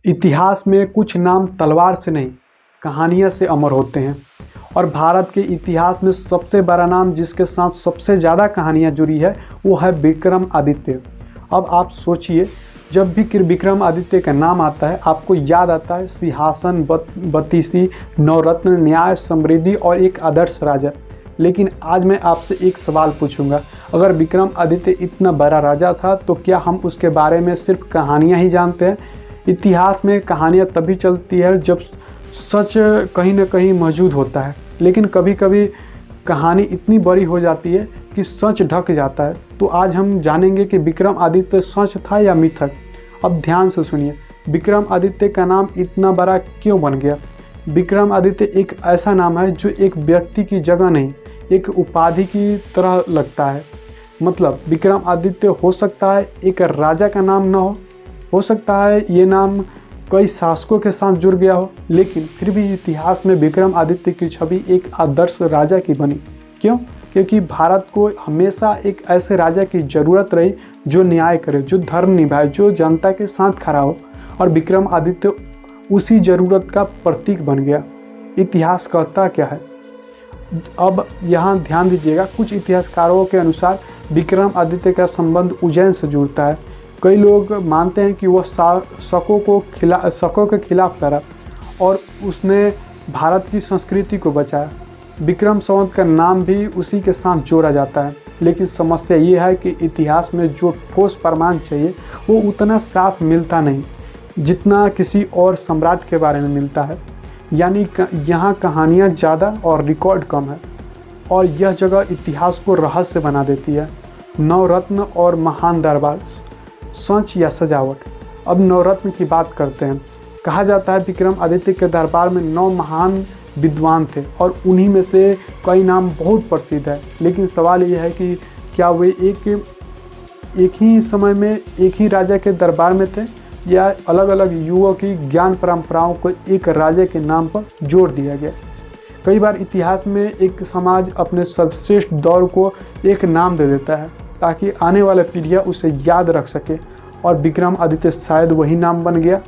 इतिहास में कुछ नाम तलवार से नहीं, कहानियाँ से अमर होते हैं। और भारत के इतिहास में सबसे बड़ा नाम जिसके साथ सबसे ज़्यादा कहानियाँ जुड़ी है वो है विक्रमादित्य। अब आप सोचिए, जब भी विक्रमादित्य का नाम आता है आपको याद आता है सिंहासन, बत्तीसी, नवरत्न, न्याय, समृद्धि और एक आदर्श राजा। लेकिन आज मैं आपसे एक सवाल पूछूंगा, अगर विक्रमादित्य इतना बड़ा राजा था तो क्या हम उसके बारे में सिर्फ कहानियाँ ही जानते हैं? इतिहास में कहानियाँ तभी चलती है जब सच कहीं ना कहीं मौजूद होता है, लेकिन कभी कभी कहानी इतनी बड़ी हो जाती है कि सच ढक जाता है। तो आज हम जानेंगे कि विक्रमादित्य सच था या मिथक। अब ध्यान से सुनिए, विक्रमादित्य का नाम इतना बड़ा क्यों बन गया? विक्रमादित्य एक ऐसा नाम है जो एक व्यक्ति की जगह नहीं, एक उपाधि की तरह लगता है। मतलब विक्रमादित्य हो सकता है एक राजा का नाम ना हो सकता है ये नाम कई शासकों के साथ जुड़ गया हो, लेकिन फिर भी इतिहास में विक्रमादित्य की छवि एक आदर्श राजा की बनी। क्यों? क्योंकि भारत को हमेशा एक ऐसे राजा की ज़रूरत रही जो न्याय करे, जो धर्म निभाए, जो जनता के साथ खड़ा हो, और विक्रमादित्य उसी ज़रूरत का प्रतीक बन गया। इतिहास कहता क्या है? अब यहाँ ध्यान दीजिएगा, कुछ इतिहासकारों के अनुसार विक्रमादित्य का संबंध उज्जैन से जुड़ता है। कई लोग मानते हैं कि वह शकों के खिलाफ लड़ा और उसने भारत की संस्कृति को बचाया। विक्रम संवत का नाम भी उसी के साथ जोड़ा जाता है, लेकिन समस्या ये है कि इतिहास में जो ठोस प्रमाण चाहिए वो उतना साफ मिलता नहीं जितना किसी और सम्राट के बारे में मिलता है। यानी यहाँ कहानियाँ ज़्यादा और रिकॉर्ड कम है, और यह जगह इतिहास को रहस्य बना देती है। नवरत्न और महान दरबार, सच या सजावट? अब नवरत्न की बात करते हैं। कहा जाता है विक्रमादित्य के दरबार में 9 महान विद्वान थे और उन्हीं में से कई नाम बहुत प्रसिद्ध है। लेकिन सवाल यह है कि क्या वे एक ही समय में एक ही राजा के दरबार में थे, या अलग अलग युगों की ज्ञान परंपराओं को एक राजा के नाम पर जोड़ दिया गया? कई बार इतिहास में एक समाज अपने सर्वश्रेष्ठ दौर को एक नाम दे देता है ताकि आने वाला पीढ़ियाँ उसे याद रख सके, और विक्रमादित्य शायद वही नाम बन गया।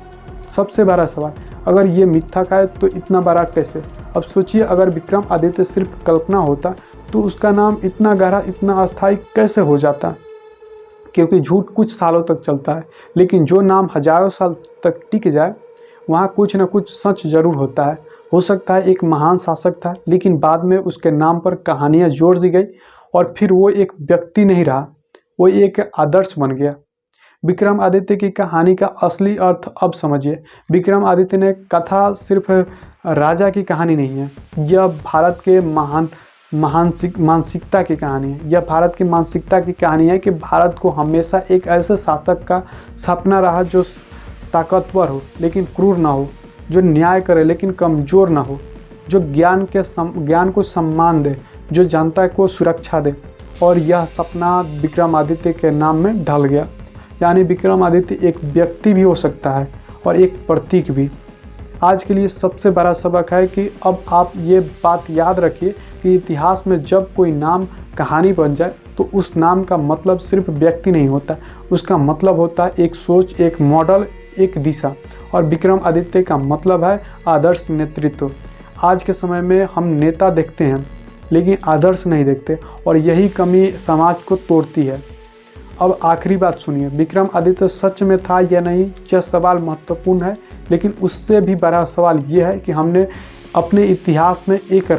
सबसे बड़ा सवाल, अगर ये मिथक है तो इतना बड़ा कैसे? अब सोचिए, अगर विक्रमादित्य सिर्फ कल्पना होता तो उसका नाम इतना गहरा, इतना अस्थायी कैसे हो जाता? क्योंकि झूठ कुछ सालों तक चलता है, लेकिन जो नाम हजारों साल तक टिक जाए वहाँ कुछ न कुछ सच जरूर होता है। हो सकता है एक महान शासक था, लेकिन बाद में उसके नाम पर कहानियाँ जोड़ दी गई और फिर वो एक व्यक्ति नहीं रहा, वो एक आदर्श बन गया। विक्रमादित्य की कहानी का असली अर्थ अब समझिए। विक्रमादित्य ने कथा सिर्फ राजा की कहानी नहीं है, यह भारत के मानसिकता की कहानी है। यह भारत की मानसिकता की कहानी है कि भारत को हमेशा एक ऐसे शासक का सपना रहा जो ताकतवर हो लेकिन क्रूर ना हो, जो न्याय करे लेकिन कमज़ोर ना हो, जो ज्ञान को सम्मान दे, जो जनता को सुरक्षा दे। और यह सपना विक्रमादित्य के नाम में ढल गया। यानी विक्रमादित्य एक व्यक्ति भी हो सकता है और एक प्रतीक भी। आज के लिए सबसे बड़ा सबक है कि अब आप ये बात याद रखिए कि इतिहास में जब कोई नाम कहानी बन जाए तो उस नाम का मतलब सिर्फ व्यक्ति नहीं होता, उसका मतलब होता है एक सोच, एक मॉडल, एक दिशा। और विक्रमादित्य का मतलब है आदर्श नेतृत्व। आज के समय में हम नेता देखते हैं लेकिन आदर्श नहीं देखते, और यही कमी समाज को तोड़ती है। अब आखिरी बात सुनिए, विक्रमादित्य सच में था या नहीं, यह सवाल महत्वपूर्ण है, लेकिन उससे भी बड़ा सवाल यह है कि हमने अपने इतिहास में एक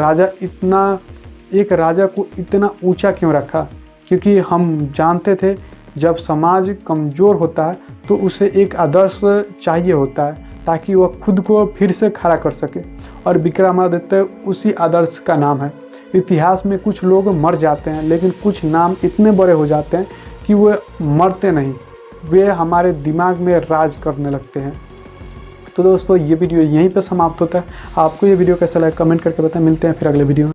राजा को इतना ऊंचा क्यों रखा? क्योंकि हम जानते थे जब समाज कमज़ोर होता है तो उसे एक आदर्श चाहिए होता है ताकि वह खुद को फिर से खड़ा कर सके, और विक्रमादित्य उसी आदर्श का नाम है। इतिहास में कुछ लोग मर जाते हैं, लेकिन कुछ नाम इतने बड़े हो जाते हैं कि वे मरते नहीं, वे हमारे दिमाग में राज करने लगते हैं। तो दोस्तों, ये वीडियो यहीं पर समाप्त होता है। आपको ये वीडियो कैसा लगा कमेंट करके बताएं। मिलते हैं फिर अगले वीडियो में।